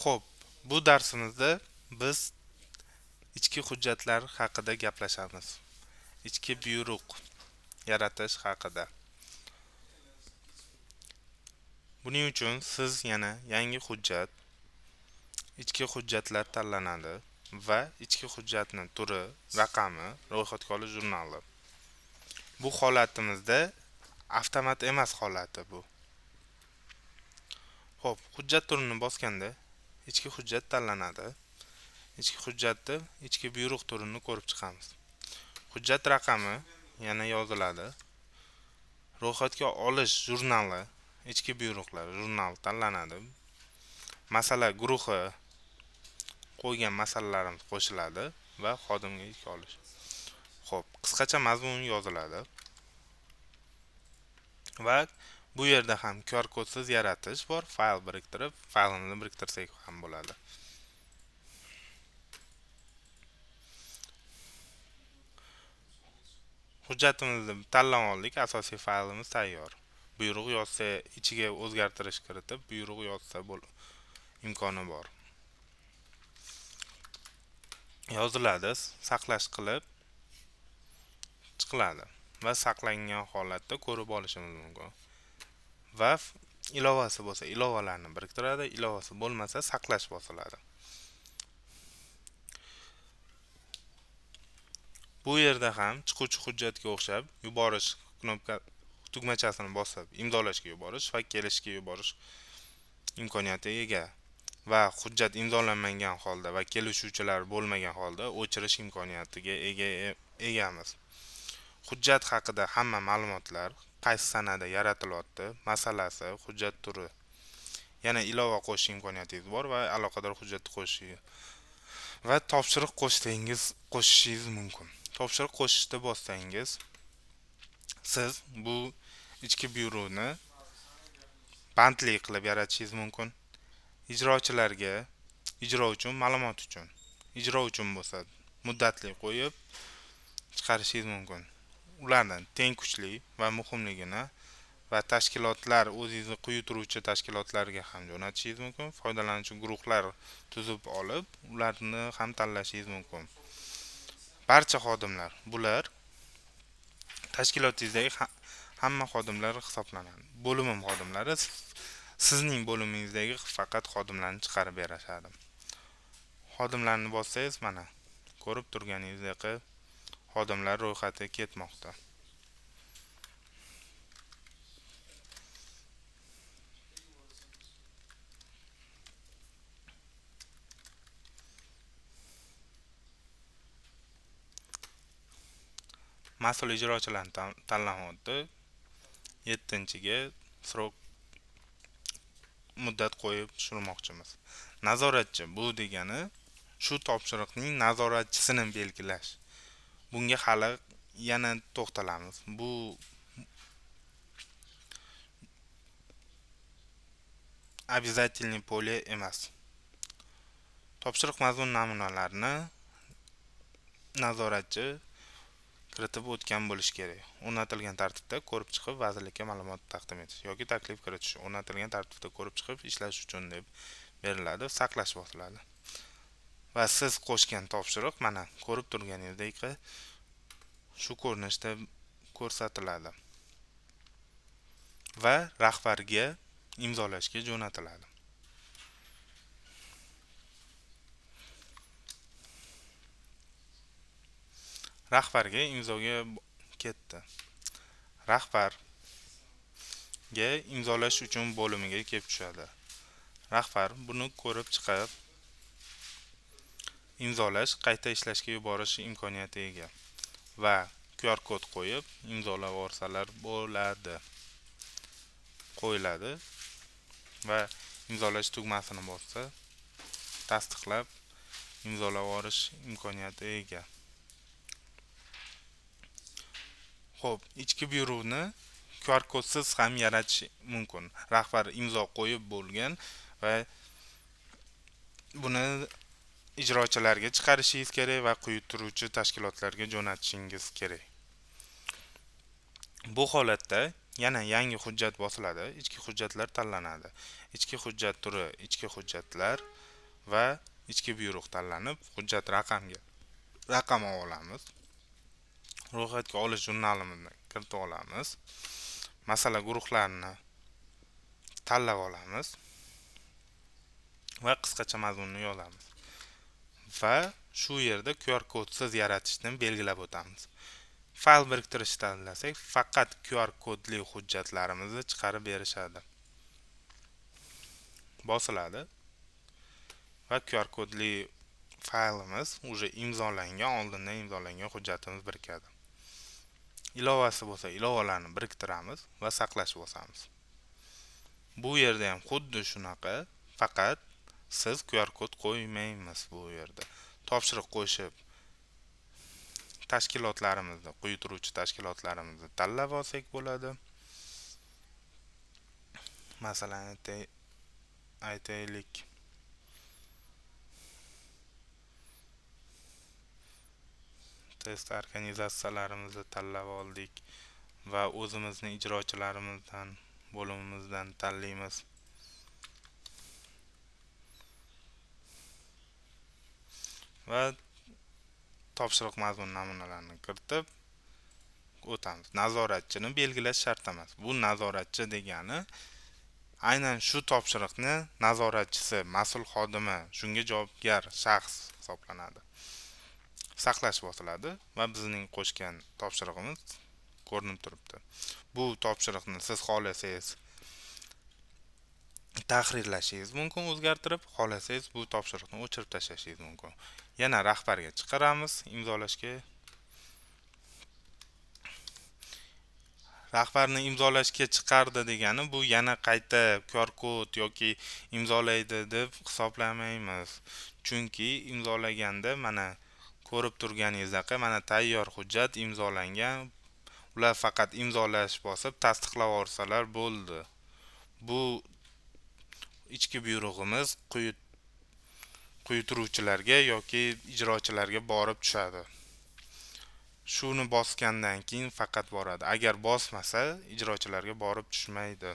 Xo'p, bu darsimizda biz ichki hujjatlar haqida gaplashamiz. Ichki buyruq yaratish haqida. Buning uchun siz yana yangi hujjat, ichki hujjatlar tanlanadi va ichki hujjatning turi, raqami, ro'yxatga olish jurnali. Bu holatimizda avtomat emas holati bu. Xo'p, hujjat turini bosganda ichki hujjat tanlanadi. Ichki hujjatda ichki buyruq turini ko'rib chiqamiz. Hujjat raqami yana yoziladi. Ro'yxatga olish jurnali, ichki buyruqlar jurnal tanlanadi. Masala guruhi qo'ygan masalalarimiz qo'shiladi va xodimga ishga olish. Xo'p, qisqacha mazmun yoziladi. Va bu yerda ham QR kodsiz yaratish bor, fayl biriktirib, faylni biriktirsak ham bo'ladi. Hujjatimizni tanlab oldik, asosiy faylimiz tayyor. Buyruq yozsa, ichiga o'zgartirish kiritib, buyruq yozsa imkoni bor. Yoziladi, saqlash qilib chiqiladi va saqlangan holatda ko'rib olishimiz mumkin. Va ilovasi bo'lsa, ilovalarni biriktiradi, ilovasi bo'lmasa saqlash bosiladi. Bu yerda ham chiquvchi hujjatga o'xshab yuborish knopka tugmachasini bosib imzolashga yuborish va kelishga yuborish imkoniyatiga ega va hujjat imzolanmagan holda va kelishuvchilar bo'lmagan holda o'chirish imkoniyatiga egamiz. Hujjat haqida hamma ma'lumotlar qaysi sanada yaratilyapti, masalasi, hujjat turi. Yana ilova qo'shish imkoniyatingiz bor va aloqador hujjatni qo'shish va topshiriq qo'shishingiz mumkin. Topshiriq qo'shishda bossangiz, siz bu ichki byuroni bandli qilib yaratishingiz mumkin. Ijrochilarga ijro uchun ma'lumot uchun, ijro uchun bo'lsa muddatli qo'yib chiqarishingiz mumkin. Ulardan teng kuchli va muhimligini va tashkilotlar o'zingizni quyi turuvchi tashkilotlarga ham jo'natishingiz mumkin. Foydalanuvchi guruhlar tuzib olib, ularni ham tanlashingiz mumkin. Barcha xodimlar, bular tashkilotingizdagi hamma xodimlar hisoblanadi. Bo'lim xodimlari sizning bo'limingizdagi faqat xodimlarni chiqarib berishadi. Xodimlarni bossangiz, mana ko'rib turganingizdek xodimlar ro'yxati ketmoqda. Mas'ul ijrochilarni tanlamoqda. 7-ga srok muddat qo'yib tushirmoqchimiz. Nazoratchi bu degani shu topshiriqning nazoratchisini belgilash. Bunga hali yana to'xtalamiz. Bu обязательный polye emas. Topshiriq mazmun namunalarini nazoratchi kiritib o'tgan bo'lishi kerak. O'rnatilgan tartibda ko'rib chiqib vazirlikka ma'lumot taqdim etish yoki taklif kiritish. O'rnatilgan tartibda ko'rib chiqib ishlash uchun deb beriladi, saqlash bosiladi. Va siz qo'shgan topshiriq mana ko'rib turganingizdek shu ko'rinishda ko'rsatiladi va rahbarga imzolashga jo'natiladi. Rahbarga imzoga ketdi. Rahbarga imzolash uchun bo'limiga kelib tushadi. Rahbar buni ko'rib chiqib imzolash, qayta ishlashga yuborish imkoniyatiga ega va QR kod qo'yib imzolab yuborsalar bo'ladi. Qo'yiladi va imzolash tugmasini bossa tasdiqlab imzolab yuborish imkoniyatiga ega. Xo'p, ichki byuroni QR kodsiz ham yaratish mumkin. Rahbar imzo qo'yib bo'lgan va buni ijrochilarga chiqarishingiz kerak va quyi turuvchi tashkilotlarga jo'natishingiz kerak. Bu holatda yana yangi hujjat bosiladi, ichki hujjatlar tanlanadi. Ichki hujjat turi, ichki hujjatlar va ichki buyruq tanlanib, hujjat raqam olamiz. Ro'yxatga olish jurnalimizni kiritib olamiz. Masala guruhlarini tanlab olamiz va qisqacha mazmunni yozamiz. Va shu yerda QR kodsiz yaratishni belgilab o'tamiz. Fayl biriktirishni tanlasak, faqat QR kodli hujjatlarimizni chiqarib berishadi. Bosiladi va QR kodli faylimiz уже imzolangan, oldindan imzolangan hujjatimiz birikadi. Ilovasi bo'lsa, ilovalarni biriktiramiz va saqlash bosamiz. Bu yerda ham xuddi shunaqa, faqat siz QR kod qo'ymaymiz bu yerda. Topshiriq qo'shib tashkilotlarimizni, quyuturuvchi tashkilotlarimizni tanlab olsak bo'ladi. Masalan, aytaylik, test organizatsiyalarimizni tanlab oldik va o'zimizni ijrochilarimizdan, bo'limimizdan tanlaymiz. Va topshiriq mazmun namunalarini kiritib o'tamiz. Nazoratchini belgilash shart emas. Bu nazoratchi degani aynan shu topshiriqni nazoratchisi, mas'ul xodimi, shunga javobgar shaxs hisoblanadi. Saqlash bosiladi va bizning qo'shgan topshirig'imiz ko'rinib turibdi. Bu topshiriqni siz xohlasangiz tahrirlashingiz mumkin, o'zgartirib, xohlasangiz bu topshiriqni o'chirib tashlashingiz mumkin. Yana rahbarga chiqaramiz imzolashga. Rahbarni imzolashga chiqardi degani bu yana qayta QR kod yoki imzolaydi deb hisoblamaymiz. Chunki imzolaganda mana ko'rib turganingizdek, mana tayyor hujjat imzolangan. Ular faqat imzolash bosib tasdiqlab olsalar bo'ldi. Bu ichki buyrug'imiz quyuturuvchilarga yoki ijrochilarga borib tushadi. Shuni bosgandan keyin faqat boradi. Agar bosmasa, ijrochilarga borib tushmaydi.